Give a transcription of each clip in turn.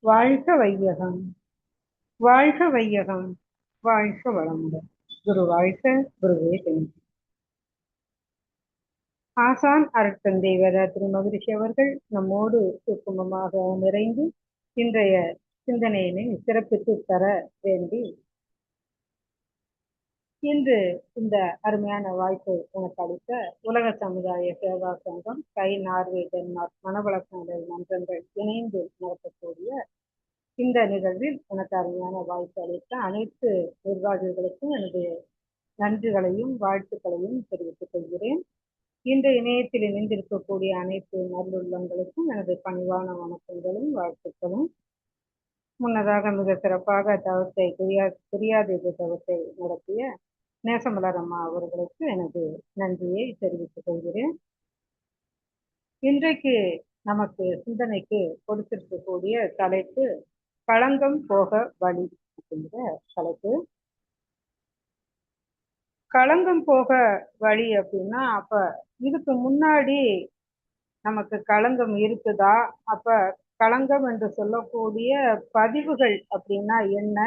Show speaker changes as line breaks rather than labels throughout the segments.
வாழ்க வையகம், வாழ்க வையகம், வாழ்க வளமுடன். குரு வாழ்க, குருவே துணை. ஆசான் அருட்தந்தை வேதாத்திரி மகிழ்ச்சி அவர்கள் நம்மோடு சுக்குமமாக நிறைந்து இன்றைய சிந்தனையினை சிறப்பித்து தர வேண்டி இன்று இந்த அருமையான வாய்ப்பை எனக்கு அளித்த உலக சமுதாய சேவா சங்கம், கை நார்வே டென்மார்க் மனவளக்கலை மன்றங்கள் இணைந்து நடத்தக்கூடிய இந்த நிகழ்வில் எனக்கு அருமையான வாய்ப்பு அளித்த அனைத்து நிர்வாகிகளுக்கும் எனது நன்றிகளையும் வாழ்த்துக்களையும் தெரிவித்துக் கொள்கிறேன். இந்த இணையத்தில் இணைந்திருக்கக்கூடிய அனைத்து நல்லுள்ளங்களுக்கும் எனது பணிவான வணக்கங்களும் வாழ்த்துக்களும். முன்னதாக மிக சிறப்பாக தவத்தை புரியாத தவத்தை நடத்திய நேசமலர் அம்மா அவர்களுக்கு எனது நன்றியை தெரிவித்துக் கொள்கிறேன். இன்றைக்கு நமக்கு சிந்தனைக்கு கொடுத்திருக்கக்கூடிய தலைப்பு களங்கம் போக வழி அப்படிங்கிற தலைப்பு. களங்கம் போக வழி அப்படின்னா அப்ப இதுக்கு முன்னாடி நமக்கு களங்கம் இருக்குதா, அப்ப களங்கம் என்று சொல்லக்கூடிய பதிவுகள் அப்படின்னா என்ன,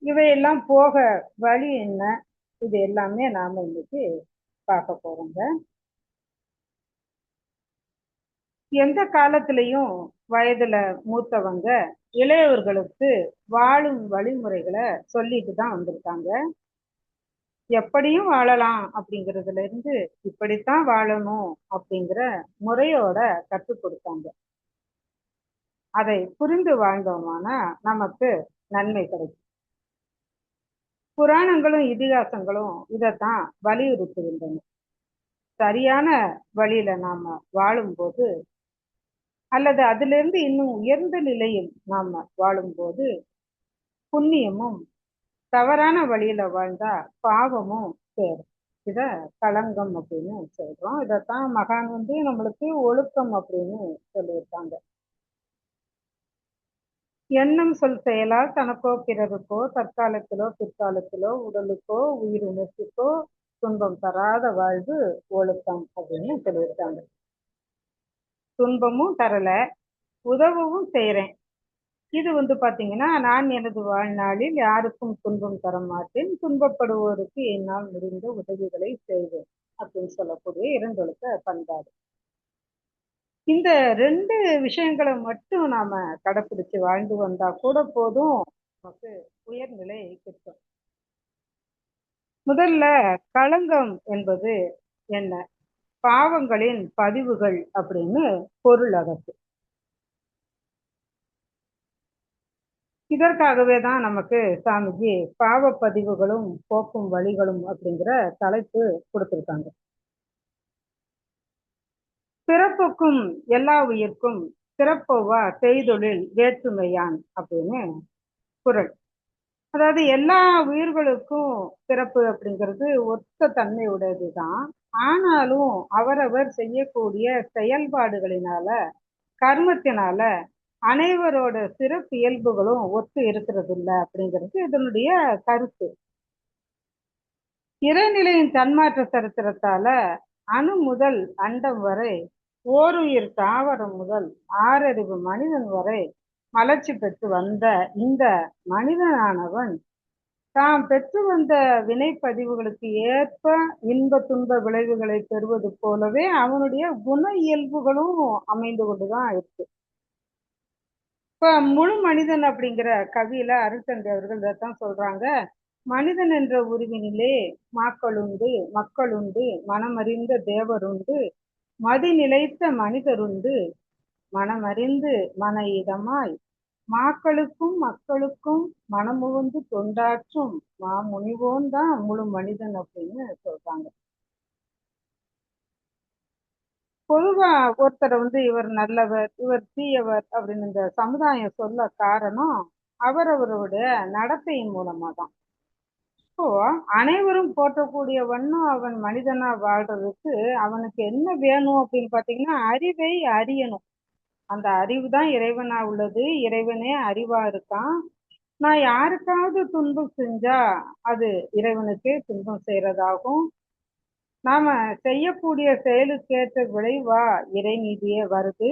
இவையெல்லாம் போக வழி என்ன, இது எல்லாமே நாம இன்னைக்கு பார்க்க போறோங்க. எந்த காலத்திலையும் வயதுல மூத்தவங்க இளையவர்களுக்கு வாழும் வழிமுறைகளை சொல்லிட்டு தான் வந்திருக்காங்க. எப்படியும் வாழலாம் அப்படிங்கிறதுல இருந்து இப்படித்தான் வாழணும் அப்படிங்கிற முறையோட கற்றுக் கொடுத்தாங்க. அதை புரிந்து வாழ்ந்தோம்னா நமக்கு நன்மை கிடைக்கும். புராணங்களும் இதிகாசங்களும் இதைத்தான் வலியுறுத்துகின்றன. சரியான வழியில நாம வாழும்போது அல்லது அதிலிருந்து இன்னும் உயர்ந்த நிலையில் நாம வாழும்போது புண்ணியமும், தவறான வழியில வாழ்ந்தா பாவமும் சேரும். இத களங்கம் அப்படின்னு சொல்றோம். இதைத்தான் மகான் நம்மளுக்கு ஒழுக்கம் அப்படின்னு சொல்லியிருக்காங்க. எண்ணம் சொல் செயலால் தனக்கோ பிறருக்கோ தற்காலத்திலோ பிற்காலத்திலோ உடலுக்கோ உயிரினத்துக்கோ துன்பம் தராத வாழ்வு ஒழுக்கம் அப்படின்னு சொல்லியிருக்காங்க. துன்பமும் தரல, உதவவும் செய்யறேன். இது பாத்தீங்கன்னா, நான் எனது வாழ்நாளில் யாருக்கும் துன்பம் தர மாட்டேன், துன்பப்படுவோருக்கு என்னால் முடிந்த உதவிகளை செய்வேன் அப்படின்னு சொல்லக்கூடிய இரண்டொழுக்க பண்பாடு. இந்த ரெண்டு விஷயங்களை மட்டும் நாம கடைப்பிடிச்சு வாழ்ந்து வந்தா கூட போதும், நமக்கு உயர்நிலை கிட்டும். முதல்ல களங்கம் என்பது என்ன? பாவங்களின் பதிவுகள் அப்படின்னு பொருள் அதற்கு. இதற்காகவே தான் நமக்கு சாமிஜி பாவ பதிவுகளும் போக்கும் வழிகளும் அப்படிங்கிற தலைப்பு கொடுத்திருக்காங்க. பிறப்புக்கும் எல்லா உயிர்க்கும் சிறப்போவா செய்தொழில் வேற்றுமையான் அப்படின்னு குறள். அதாவது எல்லா உயிர்களுக்கும் பிறப்பு அப்படிங்கிறது ஒத்த தன்மை உடையதுதான். ஆனாலும் அவரவர் செய்யக்கூடிய செயல்பாடுகளினால, கர்மத்தினால அனைவரோட சிறப்பு இயல்புகளும் ஒத்து இருக்கிறது இல்லை அப்படிங்கிறது இதனுடைய கருத்து. இறைநிலையின் தன்மாற்ற சரித்திரத்தால அணு முதல் அண்டம் வரை, ஓருயிர் தாவரம் முதல் ஆறறிவு மனிதன் வரை மலர்ச்சி பெற்று வந்த இந்த மனிதனானவன் தாம் பெற்று வந்த வினைப்பதிவுகளுக்கு ஏற்ப இன்ப துன்ப விளைவுகளை பெறுவது போலவே அவனுடைய குண இயல்புகளும் அமைந்து கொண்டுதான் இருக்கு. இப்ப முழு மனிதன் அப்படிங்கிற கவியில அருட்தந்தை அவர்கள் இதைத்தான் சொல்றாங்க. மனிதன் என்ற உருவினிலே மாக்களுண்டு, மக்களுண்டு, மனமறிந்த தேவருண்டு, மதி நிலைத்த மனிதருண்டு, மனமறிந்து மன இதமாய் மாக்களுக்கும் மக்களுக்கும் மனமுவந்து தொண்டாற்றும் மாமுனிவோன் தான் முழு மனிதன் அப்படின்னு சொல்றாங்க. பொதுவா ஒருத்தரை இவர் நல்லவர், இவர் தீயவர் அப்படின்னு இந்த சமுதாயம் சொல்ல காரணம் அவரவருடைய நடத்தையின் மூலமா தான். இப்போ அனைவரும் போற்றக்கூடிய வண்ணம் அவன் மனிதனா வாழ்றதுக்கு அவனுக்கு என்ன வேணும் அப்படின்னு பாத்தீங்கன்னா, அறிவை அறியணும். அந்த அறிவு தான் இறைவனா உள்ளது, இறைவனே அறிவா இருக்கான். நான் யாருக்காவது துன்பம் செஞ்சா அது இறைவனுக்கு துன்பம் செய்யறதாகும். நாம செய்யக்கூடிய செயலுக்கேற்ற விளைவா இறைநீதியே வருது.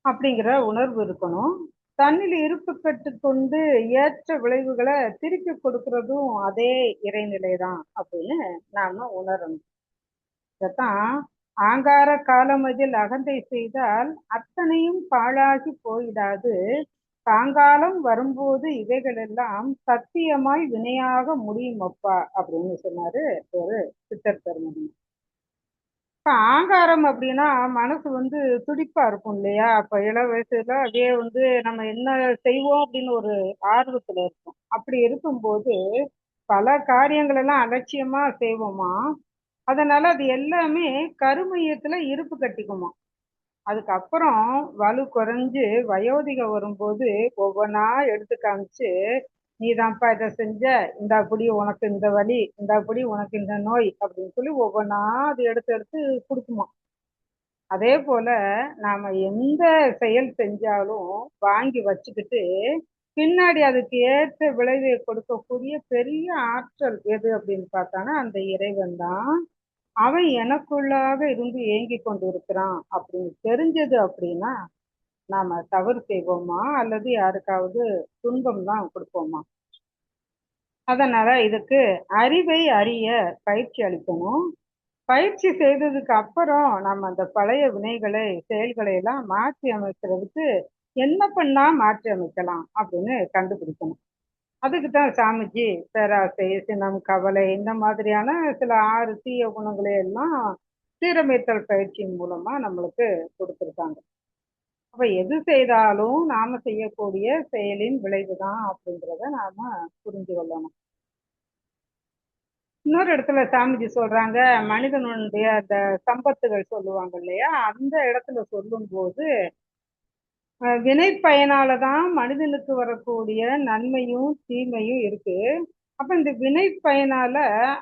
அப்படிங்கிற உணர்வு இருக்கணும். தன்னில் இருப்பு கட்டு கொண்டு ஏற்ற விளைவுகளை திருப்பி கொடுக்கறதும் அதே இறைநிலை தான் அப்படின்னு நாம உணரணும். இதைத்தான் ஆங்கார காலமதில் அகந்தை செய்தால் அத்தனையும் பாழாகி போயிடாது, காங்காலம் வரும்போது இவைகள் எல்லாம் சத்தியமாய் வினையாக முடியும் அப்பா அப்படின்னு சொன்னாரு ஒரு சித்தர் பெருமகன். இப்ப ஆங்காரம் அப்படின்னா மனசு துடிப்பா இருக்கும் இல்லையா? அப்ப இள வயசுல அப்படியே நம்ம என்ன செய்வோம் அப்படின்னு ஒரு ஆர்வத்துல இருக்கும். அப்படி இருக்கும்போது பல காரியங்கள் எல்லாம் அலட்சியமா செய்வோமா, அதனால அது எல்லாமே கருமையத்துல இருப்பு கட்டிக்குமா. அதுக்கப்புறம் வலு குறைஞ்சு வயோதிகம் வரும்போது ஒவ்வொன்றா எடுத்து காமிச்சு, நீதான்ப்பா இதை செஞ்ச, இந்த புடி உனக்கு இந்த வலி, இந்த புடி உனக்கு இந்த நோய் அப்படின்னு சொல்லி ஒவ்வொன்றா அது எடுத்து எடுத்து கொடுக்குமா. அதே போல நாம எந்த செயல் செஞ்சாலும் வாங்கி வச்சுக்கிட்டு பின்னாடி அதுக்கு ஏற்ற விளைவை கொடுக்கக்கூடிய பெரிய ஆற்றல் எது அப்படின்னு பார்த்தானா அந்த இறைவன் தான். அவன் எனக்குள்ளாக இருந்து ஏங்கி கொண்டு இருக்கிறான் அப்படின்னு தெரிஞ்சது அப்படின்னா நாம தவறு செய்வோமா அல்லது யாருக்காவது துன்பம் தான் கொடுப்போமா? அதனால இதுக்கு அறிவை அறிய பயிற்சி அளிக்கணும். பயிற்சி செய்ததுக்கு அப்புறம் நம்ம அந்த பழைய வினைகளை செயல்களை எல்லாம் மாற்றி அமைக்கிறதுக்கு என்ன பண்ணா மாற்றி அமைக்கலாம் அப்படின்னு கண்டுபிடிக்கணும். அதுக்கு தான் சாமிஜி பேராசை, சினம், கவலை இந்த மாதிரியான சில 6 தீய குணங்களை எல்லாம் சீரமைத்தல் பயிற்சியின் மூலமா நம்மளுக்கு கொடுத்துருக்காங்க. அப்ப எது செய்தாலும் நாம செய்யக்கூடிய செயலின் விளைவுதான் அப்படிங்கிறத நாம புரிஞ்சு கொள்ளணும். இன்னொரு இடத்துல சாமிஜி சொல்றாங்க, மனிதனுடைய அந்த சம்பத்துகள் சொல்லுவாங்க இல்லையா, அந்த இடத்துல சொல்லும் போது வினை பயனாலதான் மனிதனுக்கு வரக்கூடிய நன்மையும் தீமையும் இருக்கு. அப்ப இந்த வினை பயனால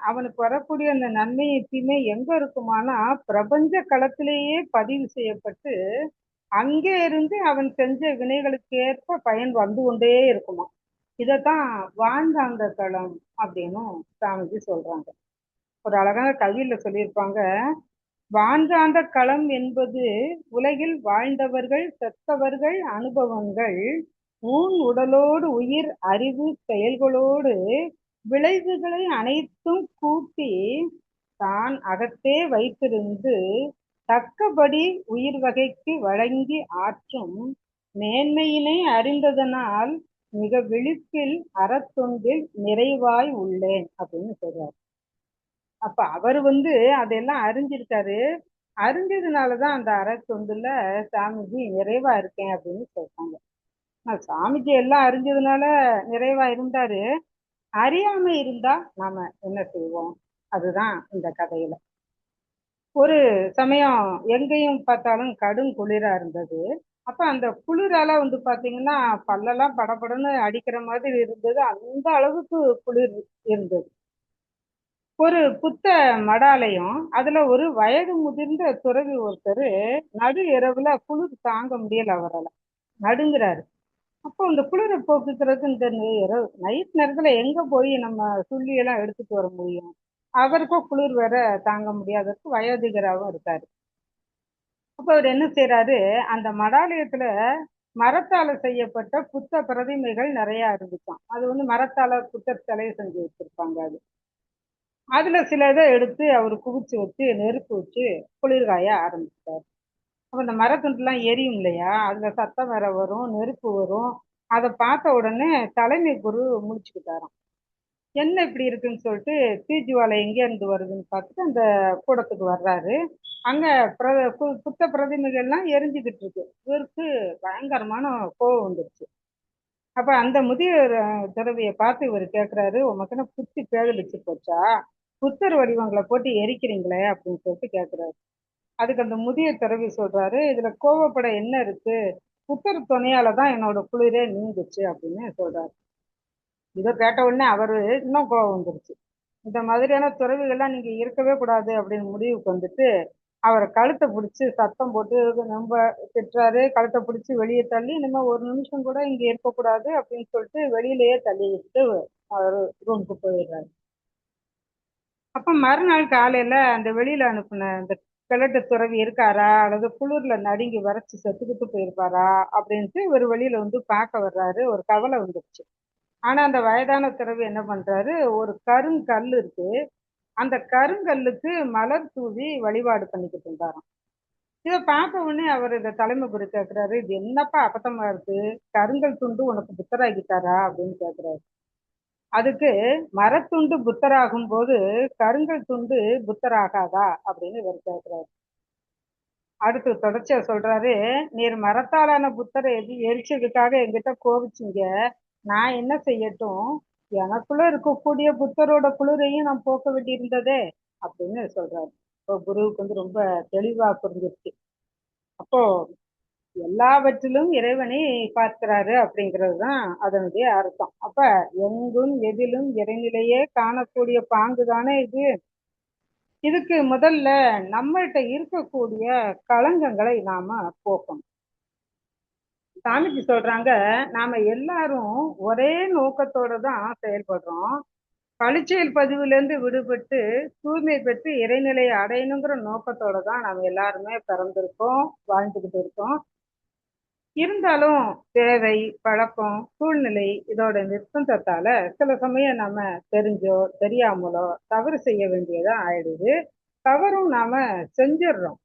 அவனுக்கு வரக்கூடிய அந்த நன்மையும் தீமை எங்க இருக்குமானா பிரபஞ்ச களத்திலேயே பதிவு செய்யப்பட்டு அங்கே இருந்து அவன் செஞ்ச வினைகளுக்கு ஏற்ப பயன் வந்து கொண்டே இருக்குமா. இதைத்தான் வாழ்ந்தாந்த களம் அப்படின்னும் சாமிஜி சொல்றாங்க. ஒரு அழகான கவியில சொல்லியிருப்பாங்க, வாழ்ந்தாந்த களம் என்பது உலகில் வாழ்ந்தவர்கள் செத்தவர்கள் அனுபவங்கள் ஊன் உடலோடு உயிர் அறிவு செயல்களோடு விளைவுகளை அனைத்தும் கூட்டி தான் அகத்தே வைத்திருந்து தக்கபடி உயிர் வகைக்கு வழங்கி ஆற்றும் மேன்மையினை அறிந்ததனால் மிக விழிப்பில் அறத்தொண்டில் நிறைவாய் உள்ளேன் அப்படின்னு சொல்றாரு. அப்ப அவர் அதெல்லாம் அறிஞ்சிருக்காரு. அறிஞ்சதுனாலதான் அந்த அறத்தொண்டுல சாமிஜி நிறைவா இருக்கேன் அப்படின்னு சொல்றாங்க. சாமிஜி எல்லாம் அறிஞ்சதுனால நிறைவா இருந்தாரு. அறியாம இருந்தா நாம என்ன செய்வோம்? அதுதான் இந்த கதையில. ஒரு சமயம் எங்கேயும் பார்த்தாலும் கடும் குளிரா இருந்தது. அப்ப அந்த குளிரால பாத்தீங்கன்னா பல்லெல்லாம் படபடன்னு அடிக்கிற மாதிரி இருந்தது. அந்த அளவுக்கு குளிர் இருந்தது. ஒரு புத்த மடாலயம், அதுல ஒரு வயது முதிர்ந்த துறவி ஒருத்தர் நடு இரவுல குளிர் தாங்க முடியல, அவரால் நடுங்கிறாரு. அப்போ இந்த குளிரை போக்குறதுக்கு இந்த நைட் நேரத்துல எங்க போய் நம்ம சுள்ளி எல்லாம் எடுத்துட்டு வர முடியும்? அவருக்கும் குளிர் வேற தாங்க முடியாததுக்கு வயோதிகராகவும் இருக்காரு. அப்ப அவர் என்ன செய்யறாரு, அந்த மடாலயத்துல மரத்தால செய்யப்பட்ட புத்த பிரதிமைகள் நிறைய இருந்துச்சாம். அது மரத்தால புத்தர் சிலையை செஞ்சு வச்சிருப்பாங்க. அதுல சில இதை எடுத்து அவர் குவிச்சு வச்சு நெருப்பு வச்சு குளிர்காய ஆரம்பிச்சார். அப்ப இந்த மரத்துண்டுலாம் எரியும் இல்லையா, அதுல சத்தம் வேற வரும், நெருப்பு வரும். அதை பார்த்த உடனே தலைமை குரு முடிச்சுக்கிட்டாராம். என்ன இப்படி இருக்குன்னு சொல்லிட்டு தீஜுவாலை எங்க இருந்து வருதுன்னு பார்த்துட்டு அந்த கூடத்துக்கு வர்றாரு. அங்க புத்த பிரதிமைகள்லாம் எரிஞ்சுக்கிட்டு இருக்கு. இவருக்கு பயங்கரமான கோவம் வந்துருச்சு. அப்ப அந்த முதிய துறவியை பார்த்து இவர் கேட்கிறாரு, உமக்குன்னு புத்தி பேதலிச்சு போச்சா, புத்தர் வடிவங்களை போட்டு எரிக்கிறீங்களே அப்படின்னு சொல்லிட்டு கேட்கிறாரு. அதுக்கு அந்த முதிய துறவி சொல்றாரு, இதுல கோவப்பட என்ன இருக்கு, புத்தர் துணையாலதான் என்னோட குளிரே நீங்குச்சு அப்படின்னு சொல்றாரு. இதை கேட்ட உடனே அவரு இன்னும் கோவம் வந்துருச்சு. இந்த மாதிரியான துறவிகள்லாம் நீங்க இருக்கவே கூடாது அப்படின்னு முடிவுக்கு வந்துட்டு அவரை கழுத்தை பிடிச்சி சத்தம் போட்டு ரொம்ப திட்டுறாரு. கழுத்தை பிடிச்சி வெளியே தள்ளி இனிமே ஒரு நிமிஷம் கூட இங்க இருக்கக்கூடாது அப்படின்னு சொல்லிட்டு வெளியிலேயே தள்ளி விட்டு அவர் ரூமுக்கு போயிடுறாரு. அப்ப மறுநாள் காலையில அந்த வெளியில அனுப்புன அந்த கிழட்டு துறவி இருக்காரா அல்லது குளிர்ல நடுங்கி வரைச்சு செத்துக்கிட்டு போயிருப்பாரா அப்படின்ட்டு ஒரு வெளியில வந்து பார்க்க வர்றாரு. ஒரு கவலை வந்துருச்சு. ஆனா அந்த வயதான துறவி என்ன பண்றாரு, ஒரு கருங்கல் இருக்கு, அந்த கருங்கல்லுக்கு மலர் தூவி வழிபாடு பண்ணிக்கிட்டு இருந்தாராம். இதை பார்த்த உடனே அவர் இந்த தலைமை குரு கேட்கிறாரு, இது என்னப்பா அபத்தமா இருக்கு, கருங்கல் துண்டு உனக்கு புத்தராகிட்டாரா அப்படின்னு கேட்கிறாரு. அதுக்கு மரத்துண்டு புத்தராகும் போது கருங்கல் துண்டு புத்தராகாதா அப்படின்னு இவர் கேட்கிறாரு. அடுத்து தொடர்ச்சியா சொல்றாரு, நீர் மரத்தாலான புத்தரை எரிச்சதுக்காக என்கிட்ட கோவிச்சிங்க, நான் என்ன செய்யட்டும், எனக்குள்ள இருக்கக்கூடிய புத்தரோட குளிரையும் நான் போக்க வேண்டி இருந்ததே அப்படின்னு சொல்றாரு. இப்போ குருவுக்கு வந்து ரொம்ப தெளிவா புரிஞ்சிருச்சு. அப்போ எல்லாவற்றிலும் இறைவனை பார்க்கிறாரு அப்படிங்கிறது தான் அதனுடைய அர்த்தம். அப்ப எங்கும் எதிலும் இறைநிலையே காணக்கூடிய பாங்கு தானே இது. இதுக்கு முதல்ல நம்மள்கிட்ட இருக்கக்கூடிய களங்கங்களை நாம போக்கணும். சாமிஜி சொல்றாங்க, நாம எல்லாரும் ஒரே நோக்கத்தோட தான் செயல்படுறோம். பழிச்செயல் பதிவுல இருந்து விடுபட்டு தூய்மை பெற்று இறைநிலையை அடையணுங்கிற நோக்கத்தோட தான் நாம எல்லாருமே பிறந்திருக்கோம், வாழ்ந்துகிட்டு இருக்கோம். இருந்தாலும் தேவை, பழக்கம், சூழ்நிலை இதோட நிர்பந்தத்தால சில சமயம் நம்ம தெரிஞ்சோ தெரியாமலோ தவறு செய்ய வேண்டியதா ஆயிடுது. தவறும் நாம செஞ்சிடுறோம்.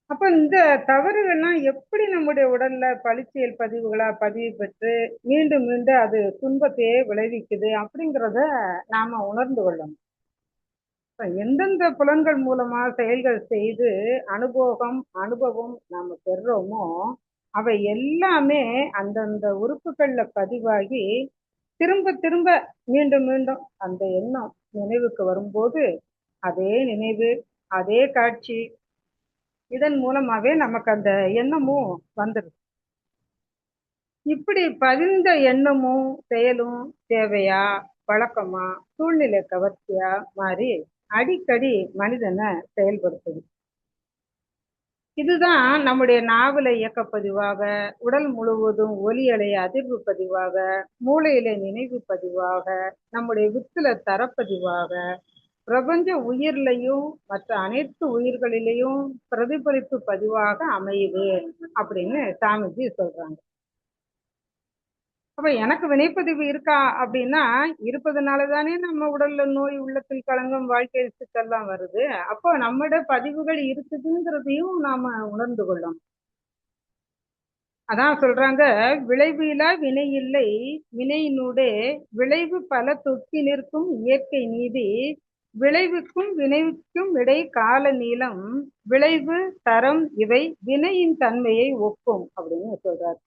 அப்ப இந்த தவறுகள்லாம் எப்படி நம்முடைய உடல்ல பழிச்சியல் பதிவுகளா பதிவு பெற்று மீண்டும் மீண்டும் அது துன்பத்தையே விளைவிக்குது அப்படிங்கிறத நாம உணர்ந்து கொள்ளணும். எந்தெந்த புலன்கள் மூலமா செயல்கள் செய்து அனுபவம் நாம பெறுறோமோ அவை எல்லாமே அந்தந்த உறுப்புகள்ல பதிவாகி திரும்ப திரும்ப மீண்டும் மீண்டும் அந்த எண்ணம் நினைவுக்கு வரும்போது அதே நினைவு, அதே காட்சி, இதன் மூலமாவே நமக்கு அந்த எண்ணமும் வந்துடும். இப்படி பதிந்த எண்ணமும் செயலும் தேவையா, பழக்கமா, சூழ்நிலை கவர்ச்சியா மாறி அடிக்கடி மனிதனை செயல்படுத்துது. இதுதான் நம்முடைய நாவல இயக்கப்பதிவாக, உடல் முழுவதும் ஒலி அலை அதிர்வு பதிவாக, மூளையில நினைவு பதிவாக, நம்முடைய வித்துல தரப்பதிவாக, பிரபஞ்ச உயிர்லையும் மற்ற அனைத்து உயிர்களிலையும் பிரதிபலிப்பு பதிவாக அமையுது அப்படின்னு சாமிஜி சொல்றாங்க. அப்ப எனக்கு வினைப்பதிவு இருக்கா அப்படின்னா, இருப்பதனாலதானே நம்ம உடல்ல நோய், உள்ளத்தில் களங்கம், வாழ்க்கை சிக்கல்லாம் வருது. அப்போ நம்மட பதிவுகள் இருக்குதுங்கிறதையும் நாம உணர்ந்து கொள்ளணும். அதான் சொல்றாங்க, விளைவிலா வினை இல்லை, வினையினூடே விளைவு பல தொக்கி நிற்கும் இயற்கை நீதி, விளைவுக்கும் வினைவுக்கும் இடை கால நீளம், விளைவு தரம் இவை வினையின் தன்மையை ஒக்கும் அப்படின்னு சொல்றாரு.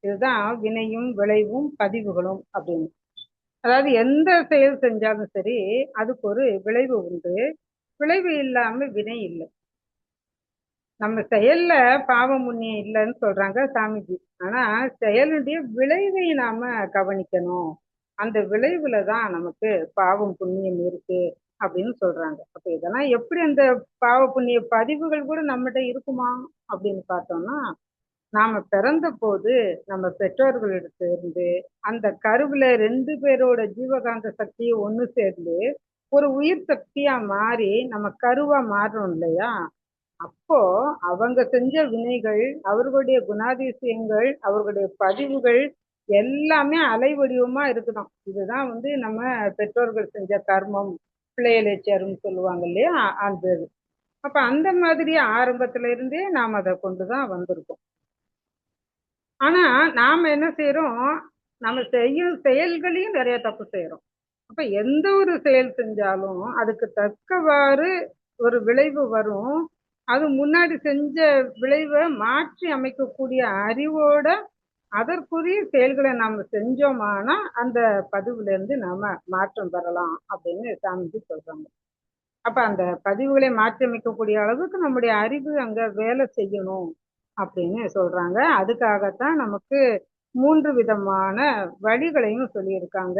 இதுதான் வினையும் விளைவும் பதிவுகளும் அப்படின்னு. அதாவது எந்த செயல் செஞ்சாலும் சரி அதுக்கு ஒரு விளைவு உண்டு, விளைவு இல்லாம வினை இல்லை. நம்ம செயல்ல பாவம் புண்ணியம் இல்லைன்னு சொல்றாங்க சாமிஜி. ஆனா செயலுடைய விளைவை நாம கவனிக்கணும், அந்த விளைவுல தான் நமக்கு பாவம் புண்ணியம் இருக்கு அப்படின்னு சொல்றாங்க. அப்ப இதெல்லாம் எப்படி அந்த பாவ புண்ணிய பதிவுகள் கூட நம்மகிட்ட இருக்குமா அப்படின்னு பார்த்தோம்னா, நாம பிறந்த போது நம்ம பெற்றோர்களிடத்துல இருந்து அந்த கருவுல 2 பேரோட ஜீவகாந்த சக்தியை ஒண்ணு சேர்ந்து ஒரு உயிர் சக்தியா மாறி நம்ம கருவா மாறுறோம் இல்லையா, அப்போ அவங்க செஞ்ச வினைகள், அவர்களுடைய குணாதிசயங்கள், அவர்களுடைய பதிவுகள் எல்லாமே அலைவடிவமா இருக்கணும். இதுதான் வந்து நம்ம பெற்றோர்கள் செஞ்ச கர்மம், பிள்ளைகளை சேரும் சொல்லுவாங்க இல்லையா, அந்த இது. அப்ப அந்த மாதிரி ஆரம்பத்துல இருந்தே நாம் அதை கொண்டுதான் வந்திருக்கோம். ஆனா நாம என்ன செய்யறோம், நம்ம செய்யும் செயல்களையும் நிறைய தப்பு செய்யறோம். அப்ப எந்த ஒரு செயல் செஞ்சாலும் அதுக்கு தக்கவாறு ஒரு விளைவு வரும். அது முன்னாடி செஞ்ச விளைவை மாற்றி அமைக்கக்கூடிய அறிவோட அதற்குரிய செயல்களை நாம செஞ்சோமானா அந்த பதிவுல இருந்து நாம மாற்றம் பெறலாம் அப்படின்னு சாமிஜி சொல்றாங்க. அப்ப அந்த பதிவுகளை மாற்றி அமைக்கக்கூடிய அளவுக்கு நம்முடைய அறிவு அங்க வேலை செய்யணும் அப்படின்னு சொல்றாங்க. அதுக்காகத்தான் நமக்கு 3 விதமான வழிகளையும் சொல்லியிருக்காங்க.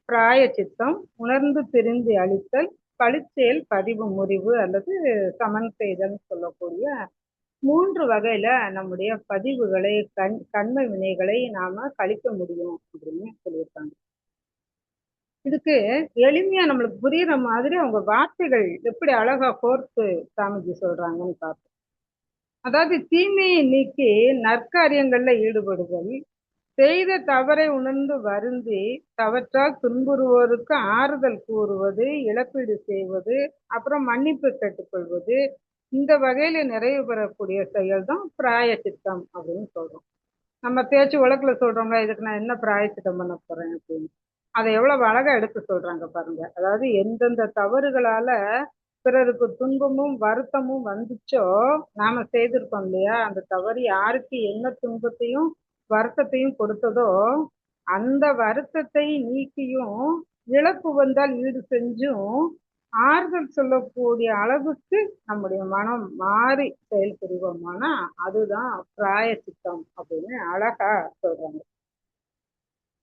பிராய சித்தம், உணர்ந்து தெரிந்து அளித்தல், பழிச்செயல் பதிவு முறிவு அல்லது சமன் செய்தல் சொல்லக்கூடிய 3 வகையில நம்முடைய பதிவுகளை கண்மை வினைகளை நாம கழிக்க முடியும் அப்படின்னு சொல்லியிருக்காங்க. இதுக்கு எளிமையா நம்மளுக்கு புரியுற மாதிரி அவங்க வார்த்தைகள் எப்படி அழகா கோர்த்து சாமிஜி சொல்றாங்கன்னு பார்ப்போம். அதாவது தீமையை நீக்கி நற்காரியங்கள்ல ஈடுபடுதல், செய்த தவறை உணர்ந்து வருந்தி தவற்றால் துன்புறுவோருக்கு ஆறுதல் கூறுவது, இழப்பீடு செய்வது, அப்புறம் மன்னிப்பு கேட்டுக்கொள்வது, இந்த வகையில நிறைவு பெறக்கூடிய செயல் தான் பிராயச்சித்தம் அப்படின்னு சொல்றோம். நம்ம பேச்சு வழக்குல சொல்றோம்ல, இதுக்கு நான் என்ன பிராயச்சித்தம் பண்ண போறேன் அப்படின்னு. அதை எவ்வளவு அழகா எடுத்து சொல்றாங்க பாருங்க. அதாவது எந்தெந்த தவறுகளால பிறருக்கு துன்பமும் வருத்தமும் வந்துச்சோ, நாம செய்திருக்கோம் இல்லையா, அந்த தவறு யாருக்கு என்ன துன்பத்தையும் வருத்தத்தையும் கொடுத்ததோ, அந்த வருத்தத்தை நீக்கியும் இழப்பு வந்தால் ஈடு செஞ்சும் ஆறுதல் சொல்லக்கூடிய அளவுக்கு நம்முடைய மனம் மாறி செயல் புரிவோமானா அதுதான் பிராயச்சித்தம் அப்படின்னு அழகா சொல்றாங்க.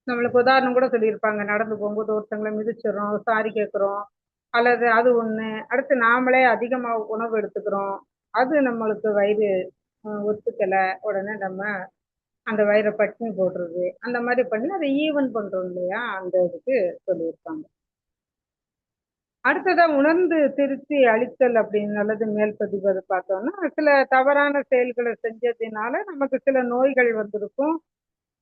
நம்மளுக்கு உதாரணம் கூட சொல்லியிருப்பாங்க, நடந்து போகும்போது ஒருத்தங்களை மிதிச்சிடறோம், சாரி கேட்குறோம், அல்லது அது ஒண்ணு, அடுத்து நாமளே அதிகமா உணவு எடுத்துக்கிறோம், அது நம்மளுக்கு வயிறு ஒத்துக்கல, உடனே நம்ம அந்த வயிறை பட்டினி போடுறது, அந்த மாதிரி பண்ணி அதை ஈவன் பண்றோம் இல்லையா, அந்த இதுக்கு சொல்லியிருப்பாங்க. அடுத்ததா உணர்ந்து திருத்தி அழித்தல் அப்படின்னு அல்லது மேல் பதிவு பார்த்தோம்னா, சில தவறான செயல்களை செஞ்சதுனால நமக்கு சில நோய்கள் வந்திருக்கும்.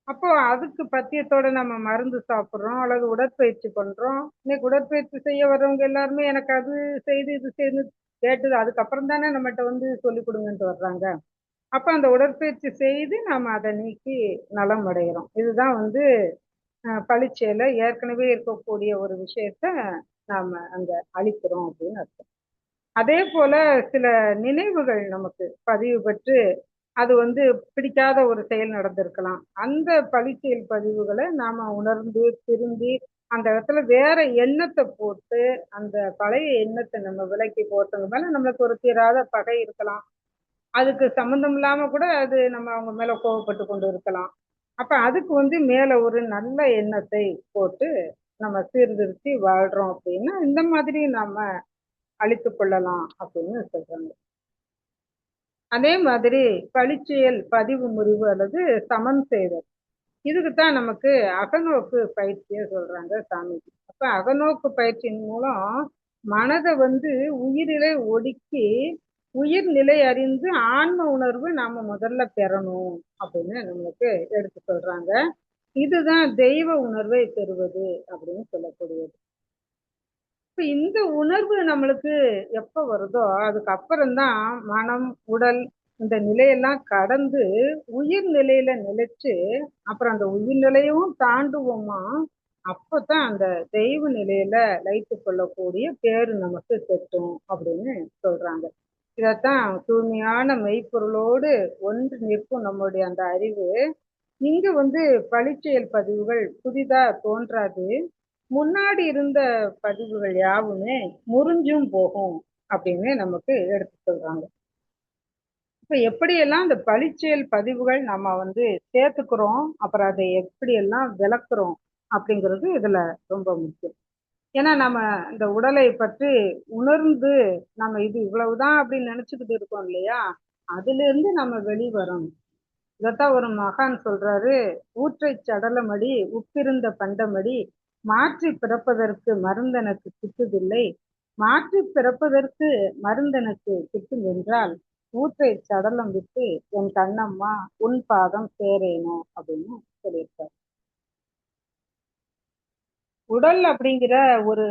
அப்போ அதுக்கு பத்தியத்தோட நம்ம மருந்து சாப்பிட்றோம் அல்லது உடற்பயிற்சி பண்றோம். இன்னைக்கு உடற்பயிற்சி செய்ய வர்றவங்க எல்லாருமே எனக்கு அது செய்து இது செய்து கேட்டது அதுக்கப்புறம் தானே நம்மகிட்ட வந்து சொல்லி கொடுங்கன்ட்டு வர்றாங்க. அப்ப அந்த உடற்பயிற்சி செய்து நாம அதை நீக்கி நலம் அடைகிறோம். இதுதான் வந்து பளிச்சேல ஏற்கனவே இருக்கக்கூடிய ஒரு விஷயத்த நாம அங்க அழிக்கிறோம் அப்படின்னு அர்த்தம். அதே போல சில நினைவுகள் நமக்கு பதிவு பெற்று அது வந்து பிடிக்காத ஒரு செயல் நடந்திருக்கலாம். அந்த பழிச்செயல் பதிவுகளை நாம உணர்ந்து திரும்பி அந்த இடத்துல வேற எண்ணத்தை போட்டு அந்த பழைய எண்ணத்தை நம்ம விலக்கி போட்டது மேல நம்மளுக்கு ஒரு தீராத பகை இருக்கலாம். அதுக்கு சம்மந்தம் இல்லாம கூட அது நம்ம அவங்க மேல கோவப்பட்டு கொண்டு இருக்கலாம். அப்ப அதுக்கு வந்து மேல ஒரு நல்ல எண்ணத்தை போட்டு நம்ம சீர்திருத்தி வாழ்றோம் அப்படின்னா இந்த மாதிரி நாம அழித்து கொள்ளலாம் அப்படின்னு சொல்றாங்க. அதே மாதிரி பழிச்செயல் பதிவு முறிவு அல்லது சமன் செய்தல், இதுக்குத்தான் நமக்கு அகநோக்கு பயிற்சியை சொல்றாங்க சாமிஜி. அப்ப அகநோக்கு பயிற்சியின் மூலம் மனதை வந்து உயிரிலே ஒடுக்கி உயிர் நிலை அறிந்து ஆன்ம உணர்வு நாம முதல்ல பெறணும் அப்படின்னு நம்மளுக்கு எடுத்து சொல்றாங்க. இதுதான் தெய்வ உணர்வை பெறுவது அப்படின்னு சொல்லக்கூடியது. இப்ப இந்த உணர்வு நம்மளுக்கு எப்ப வருதோ அதுக்கு அப்புறம்தான் மனம் உடல் இந்த நிலையெல்லாம் கடந்து உயிர் நிலையில நிலைச்சு அப்புறம் அந்த உயிர் நிலையும் தாண்டுவோமா, அப்பதான் அந்த தெய்வ நிலையில லயித்து கொள்ளக்கூடிய பேரு நமக்கு தெட்டும் அப்படின்னு சொல்றாங்க. இதத்தான் தூய்மையான மெய்ப்பொருளோடு ஒன்று நிற்கும் நம்முடைய அந்த அறிவு. இங்க வந்து பழிச்செயல் பதிவுகள் புதிதா தோன்றாது, முன்னாடி இருந்த பதிவுகள் யாவுமே முறிஞ்சும் போகும் அப்படின்னு நமக்கு எடுத்து சொல்றாங்க. இப்ப எப்படியெல்லாம் இந்த பழிச்செயல் பதிவுகள் நம்ம வந்து சேர்த்துக்கிறோம், அப்புறம் அதை எப்படியெல்லாம் விளக்குறோம் அப்படிங்கிறது இதுல ரொம்ப முக்கியம். ஏன்னா நம்ம இந்த உடலை பற்றி உணர்ந்து நம்ம இது இவ்வளவுதான் அப்படின்னு நினைச்சுக்கிட்டு இருக்கோம் இல்லையா, அதுல இருந்து நம்ம வெளிவரணும். இதைத்தான் ஒரு மகான் சொல்றாரு, ஊற்றை சடலமடி உப்பிருந்த பண்டமடி மாற்றி பிறப்பதற்கு மருந்தனுக்கு கிட்டுதில்லை, மாற்றி பிறப்பதற்கு மருந்தனுக்கு கிட்டும் என்றால் ஊற்றை சடலம் விட்டு என் கண்ணம்மா உன் பாதம் சேரேனோ அப்படின்னு சொல்லியிருக்காரு. உடல் அப்படிங்கிற ஒரு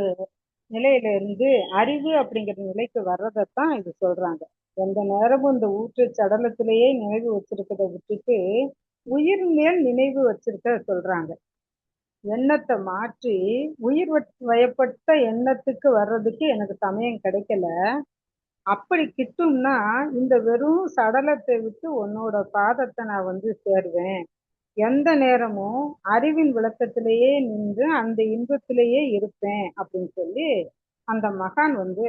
நிலையில இருந்து அறிவு அப்படிங்கிற நிலைக்கு வர்றதைத்தான் இது சொல்றாங்க. எந்த நேரமும் இந்த ஊற்று சடலத்திலேயே நினைவு வச்சிருக்கிறத விட்டுட்டு உயிர் மேல் நினைவு வச்சிருக்க சொல்றாங்க. எண்ணத்தை மாற்றி உயிர் வயப்பட்ட எண்ணத்துக்கு வர்றதுக்கு எனக்கு சமயம் கிடைக்கல. அப்படி கிட்டும்னா இந்த வெறும் சடலத்தை விட்டு உன்னோட பாதத்தை நான் வந்து சேருவேன். எந்த நேரமும் அறிவின் விளக்கத்திலேயே நின்று அந்த இன்பத்திலேயே இருப்பேன் அப்படின்னு சொல்லி அந்த மகான் வந்து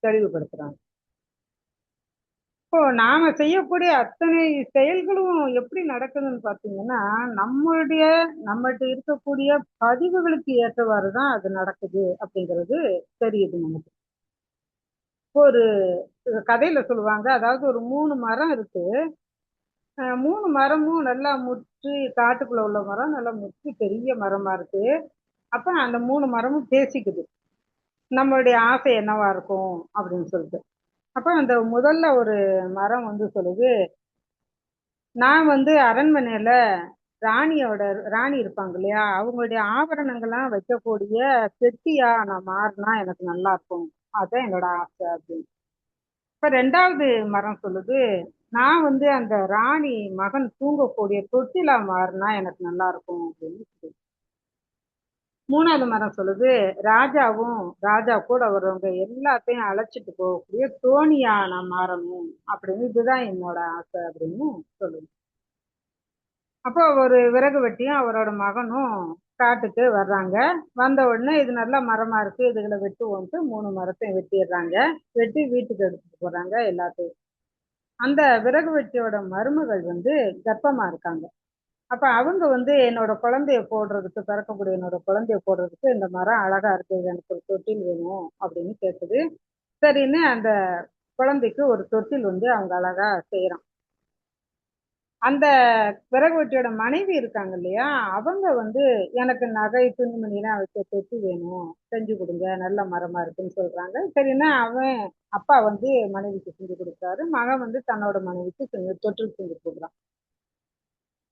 தெளிவுபடுத்துறாங்க. இப்போ நாம செய்யக்கூடிய அத்தனை செயல்களும் எப்படி நடக்குதுன்னு பாத்தீங்கன்னா நம்மகிட்ட இருக்கக்கூடிய பதிவுகளுக்கு ஏற்றவாறுதான் அது நடக்குது அப்படிங்கிறது தெரியுது நமக்கு. ஒரு கதையில சொல்லுவாங்க, அதாவது ஒரு 3 மரம் இருக்கு. 3 மரமும் நல்லா முற்றி, காட்டுக்குள்ள உள்ள மரம் நல்லா முற்றி பெரிய மரமா இருக்கு. அப்ப அந்த 3 மரமும் பேசிக்குது, நம்மளுடைய ஆசை என்னவா இருக்கும் அப்படின்னு சொல்லிட்டு. அப்ப அந்த முதல்ல ஒரு மரம் வந்து சொல்லுது, நான் வந்து அரண்மனையில ராணியோட ராணி இருப்பாங்க இல்லையா, அவங்களுடைய ஆபரணங்கள்லாம் வைக்கக்கூடிய பெட்டியா நான் மாறினா எனக்கு நல்லா இருக்கும், அதான் என்னோட ஆசை அப்படின்னு. இப்ப 2வது மரம் சொல்லுது, நான் வந்து அந்த ராணி மகன் தூங்கக்கூடிய தொட்டிலா மாறினா எனக்கு நல்லா இருக்கும் அப்படின்னு சொல்லுது. 3வது மரம் சொல்லுது, ராஜாவும் ராஜா கூட வர்றவங்க எல்லாத்தையும் அழைச்சிட்டு போகக்கூடிய தோணியா நான் மாறணும் அப்படின்னு, இதுதான் என்னோட ஆசை அப்படின்னு சொல்லுது. அப்போ ஒரு விறகு வெட்டியும் அவரோட மகனும் காட்டுக்கு வர்றாங்க. வந்த உடனே இது நல்ல மரமா இருக்கு, இதுகளை வெட்டுவோன்ட்டு 3 மரத்தையும் வெட்டிடுறாங்க. வெட்டி வீட்டுக்கு எடுத்துட்டு போறாங்க எல்லாத்தையும். அந்த விறகு வெட்டியோட மருமகள் வந்து கர்ப்பமா இருக்காங்க. அப்ப அவங்க வந்து என்னோட குழந்தைய போடுறதுக்கு, பிறக்கக்கூடிய என்னோட குழந்தைய போடுறதுக்கு இந்த மரம் அழகா இருக்கு, எனக்கு ஒரு தொட்டில் வேணும் அப்படின்னு கேக்குது. சரின்னு அந்த குழந்தைக்கு ஒரு தொட்டில் வந்து அவங்க அழகா செய்யறான். அந்த விறகு வெட்டியோட மனைவி இருக்காங்க இல்லையா, அவங்க வந்து எனக்கு நகை துணிமணிலாம் வச்ச தொட்டி வேணும், செஞ்சு கொடுங்க, நல்ல மரமா இருக்குன்னு சொல்றாங்க. சரின்னா அவன் அப்பா வந்து மனைவிக்கு செஞ்சு கொடுக்குறாரு, மகன் வந்து தன்னோட மனைவிக்கு தொட்டில் செஞ்சு கொடுக்குறான்.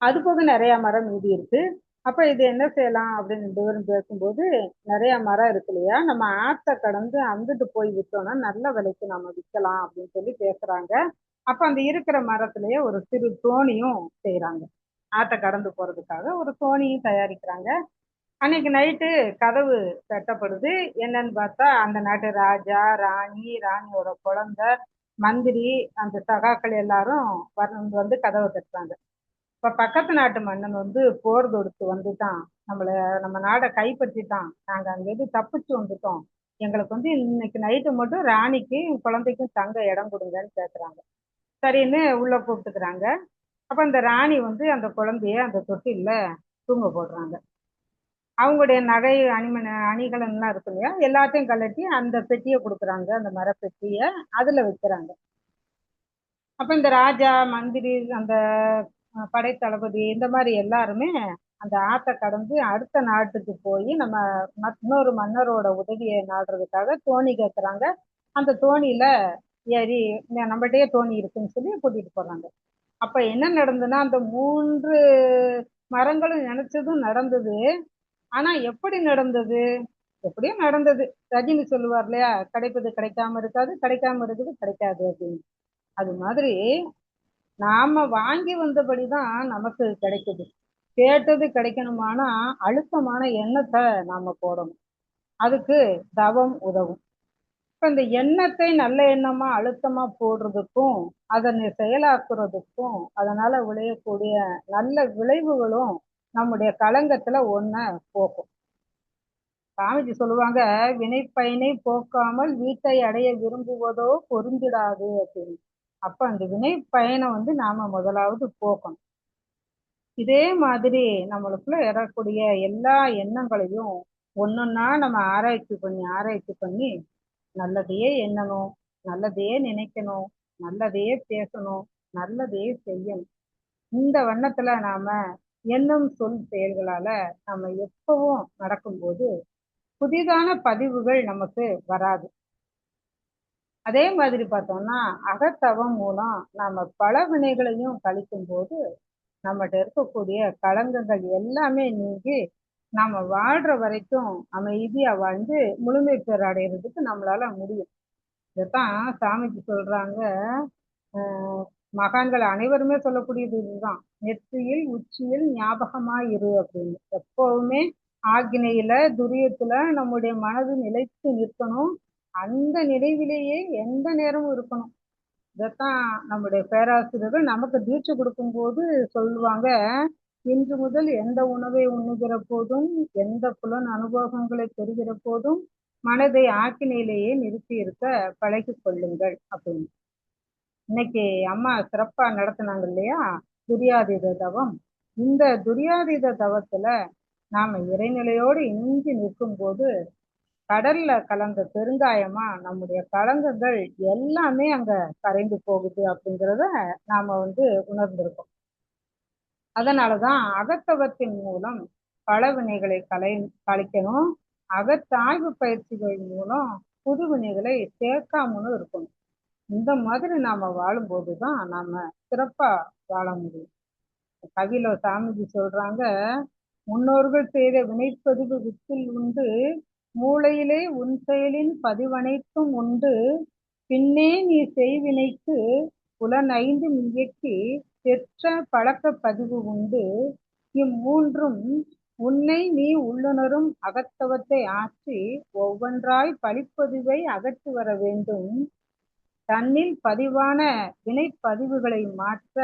அது போக நிறைய மரம் மீதி இருக்கு. அப்ப இது என்ன செய்யலாம் அப்படின்னு 2 பேரும் பேசும்போது, நிறைய மரம் இருக்கு இல்லையா, நம்ம ஆத்த கடந்து அங்கிட்டு போய் விற்றோம்னா நல்ல விலைக்கு நம்ம விற்கலாம் அப்படின்னு சொல்லி பேசுறாங்க. அப்ப அந்த இருக்கிற மரத்திலேயே ஒரு சிறு தோணியும் செய்யறாங்க, ஆத்த கடந்து போறதுக்காக ஒரு தோணியும் தயாரிக்கிறாங்க. அன்னைக்கு நைட்டு கதவு தட்டப்படுது. என்னன்னு பார்த்தா அந்த நாட்டு ராஜா, ராணி, ராணியோட குழந்தை, மந்திரி, அந்த சகாக்கள் எல்லாரும் வந்து கதவை தட்டுறாங்க. இப்ப பக்கத்து நாட்டு மன்னன் வந்து போர் தொடுத்து வந்துட்டான், நம்மள நம்ம நாடை கைப்பற்றிட்டான், நாங்க அங்கிருந்து தப்பிச்சு வந்துட்டோம், எங்களுக்கு வந்து இன்னைக்கு நைட்டு மட்டும் ராணிக்கு குழந்தைக்கும் தங்க இடம் கொடுங்கன்னு கேக்குறாங்க. சரின்னு உள்ள கூப்பிட்டுக்கிறாங்க. அப்ப அந்த ராணி வந்து அந்த குழந்தைய அந்த தொட்டில்ல தூங்க போடுறாங்க. அவங்களுடைய நகை அணிகள் எல்லாம் இருக்கு இல்லையா, எல்லாத்தையும் கழட்டி அந்த பெட்டியை கொடுக்குறாங்க, அந்த மரப்பெட்டிய அதுல வைக்கிறாங்க. அப்ப இந்த ராஜா, மந்திரி, அந்த படைத்தளபதி, இந்த மாதிரி எல்லாருமே அந்த ஆத்த கடந்து அடுத்த நாட்டுக்கு போய் நம்ம இன்னொரு மன்னரோட உதவியை நாடுறதுக்காக தோணி கேட்கறாங்க. அந்த தோணியில ஏறி நம்மகிட்டயே தோணி இருக்குன்னு சொல்லி கூட்டிட்டு போறாங்க. அப்ப என்ன நடந்ததுன்னா, அந்த 3 மரங்களும் நினைச்சதும் நடந்தது. ஆனா எப்படி நடந்தது? எப்படியும் நடந்தது. ரஜினி சொல்லுவார் இல்லையா, கிடைப்பது கிடைக்காம இருக்காது, கிடைக்காம இருக்குது கிடைக்காது அப்படின்னு. அது மாதிரி நாம வாங்கி வந்தபடிதான் நமக்கு கிடைக்குது. கேட்டது கிடைக்கணுமானா அழுத்தமான எண்ணத்தை நாம போடணும், அதுக்கு தவம் உதவும். இப்ப இந்த எண்ணத்தை நல்ல எண்ணமா அழுத்தமா போடுறதுக்கும் அதனை செயலாக்குறதுக்கும் அதனால விளையக்கூடிய நல்ல விளைவுகளும் நம்முடைய களங்கத்துல ஒன்ன போக்கும். சாமிஜி சொல்லுவாங்க, வினைப்பயனை போக்காமல் வீட்டை அடைய விரும்புவதோ பொருந்திடாது அப்படின்னு. அப்ப அந்த வினை பயனை வந்து நாம முதலாவது போக்கணும். இதே மாதிரி நம்மளுக்குள்ள ஏறக்கூடிய எல்லா எண்ணங்களையும் ஒன்னொன்னா நம்ம ஆராய்ச்சி பண்ணி நல்லதையே எண்ணணும், நல்லதையே நினைக்கணும், நல்லதையே பேசணும், நல்லதையே செய்யணும். இந்த வண்ணத்துல நாம எண்ணம் சொல் செயல்களால நம்ம எப்பவும் நடக்கும்போது புதிதான பதிவுகள் நமக்கு வராது. அதே மாதிரி பார்த்தோம்னா அகத்தவம் மூலம் நாம பல வினைகளையும் கழிக்கும் போது நம்மகிட்ட இருக்கக்கூடிய களங்கங்கள் எல்லாமே நீங்கி நாம வாழ்ற வரைக்கும் அமைதியா வாழ்ந்து முழுமை பெற அடைகிறதுக்கு நம்மளால முடியும். இதைத்தான் சாமிஜி சொல்றாங்க. மகான்கள் அனைவருமே சொல்லக்கூடியது இதுதான், நெற்றியில் உச்சியில் ஞாபகமா இரு அப்படின்னு. எப்பவுமே ஆக்கினையில துரியத்துல நம்முடைய மனது நிலைத்து நிற்கணும், அந்த நினைவிலேயே எந்த நேரமும் இருக்கணும். இதைத்தான் நம்முடைய பேராசிரியர்கள் நமக்கு தீட்சை கொடுக்கும் போது சொல்லுவாங்க, இன்று முதல் எந்த உணவை உண்ணுகிற போதும், எந்த புலன் அனுபவங்களை பெறுகிற போதும் மனதை ஆக்கினையிலேயே நிறுத்தி இருக்க பழகி கொள்ளுங்கள் அப்படின்னு. இன்னைக்கு அம்மா சிறப்பா நடத்தினாங்க இல்லையா துரியாதீத தவம். இந்த துரியாதீத தவத்துல நாம இறைநிலையோடு இணைஞ்சு நிற்கும் போது கடல்ல கலந்த பெருங்காயமா நம்முடைய களங்கங்கள் எல்லாமே அங்க கரைந்து போகுது அப்படிங்கிறத நாம வந்து உணர்ந்திருக்கோம். அதனாலதான் அகத்தவத்தின் மூலம் பல வினைகளை கழிக்கணும். அகத்தாய்வு பயிற்சிகள் மூலம் புது வினைகளை சேர்க்காமலும் இருக்கணும். இந்த மாதிரி நாம வாழும்போதுதான் நாம சிறப்பா வாழ முடியும். கவியில சாமிஜி சொல்றாங்க, முன்னோர்கள் செய்த வினைப்பதிவு வித்தில் உண்டு, மூளையிலே உன் செயலின் பதிவனைத்தும் உண்டு, பின்னே நீ செய்வினைக்கு புலனைந்து இயக்கி பெற்ற பழக்க பதிவு உண்டு, இம்மூன்றும் உன்னை நீ உள்ளுணரும் அகத்தவத்தை ஆற்றி ஒவ்வொன்றாய் பழிப்பதிவை அகற்றி வர வேண்டும். தன்னில் பதிவான வினைப்பதிவுகளை மாற்ற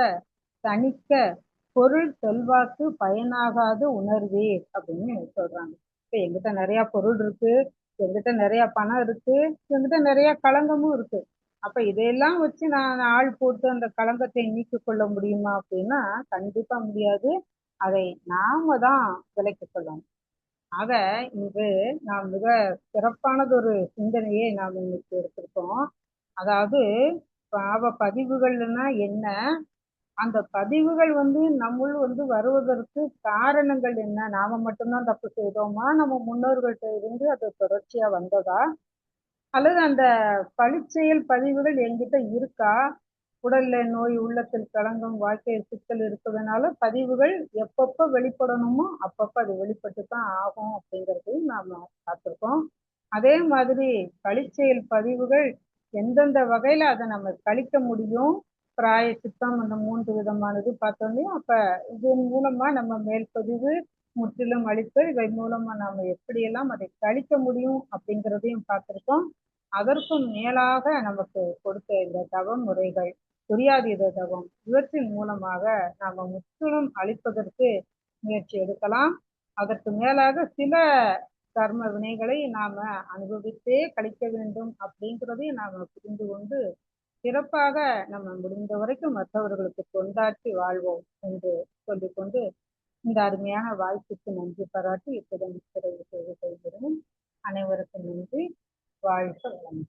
தணிக்க பொருள் செல்வாக்கு பயனாகாது உணர்வீர் அப்படின்னு சொல்றாங்க. இப்ப எங்கிட்ட நிறைய பொருள் இருக்கு, எங்கிட்ட நிறைய பணம் இருக்கு, எங்கிட்ட நிறைய களங்கமும் இருக்கு. அப்ப இதையெல்லாம் வச்சு நான் ஆள் போட்டு அந்த களங்கத்தை நீக்கி கொள்ள முடியுமா அப்படின்னா கண்டிப்பா முடியாது. அதை நாம தான் விலைக்கு கொள்ளணும். ஆக இன்று நாம் மிக சிறப்பானதொரு சிந்தனையை நாம் இன்னைக்கு எடுத்திருக்கோம். அதாவது பாவ பதிவுகள்னா என்ன, அந்த பதிவுகள் நம்முள் வருவதற்கு காரணங்கள் என்ன, நாம மட்டும்தான் தப்பு செய்தோமா, நம்ம முன்னோர்கள்ட்ட இருந்து அது தொடர்ச்சியா வந்ததா, அல்லது அந்த பழிச்செயல் பதிவுகள் என்கிட்ட இருக்கா, உடல்ல நோய், உள்ளத்தில் களங்கம், வாழ்க்கையில் சிக்கல் இருப்பதனால பதிவுகள் எப்பப்ப வெளிப்படணுமோ அப்பப்ப அது வெளிப்பட்டு தான் ஆகும் அப்படிங்கிறதையும் நாம பார்த்திருக்கோம். அதே மாதிரி பழிச்செயல் பதிவுகள் எந்தெந்த வகையில அதை நம்ம கழிக்க முடியும், பிராய சித்தம் அந்த 3 விதமானது பார்த்தோன்னே, அப்ப இதன் மூலமா நம்ம மேல் பதிவு முற்றிலும் அழித்தல், இவை மூலமா நாம எப்படியெல்லாம் அதை கழிக்க முடியும் அப்படிங்கிறதையும் பார்த்திருக்கோம். அதற்கும் மேலாக நமக்கு கொடுத்த இந்த தவ முறைகள், துரியாதீத தவம், இவற்றின் மூலமாக நாம முற்றிலும் அழிப்பதற்கு முயற்சி எடுக்கலாம். அதற்கு மேலாக சில கர்ம வினைகளை நாம அனுபவித்தே கழிக்க வேண்டும் அப்படிங்கிறதையும் நாம புரிந்து கொண்டு சிறப்பாக நம்ம முடிந்த வரைக்கும் மற்றவர்களுக்கு தொண்டாற்றி வாழ்வோம் என்று சொல்லிக்கொண்டு இந்த அருமையான வாய்ப்புக்கு நன்றி பாராட்டி இத்துடன் நிறைவு செய்து கொள்கிறேன். அனைவருக்கும் நன்றி. வாழ்க வளமுடன்.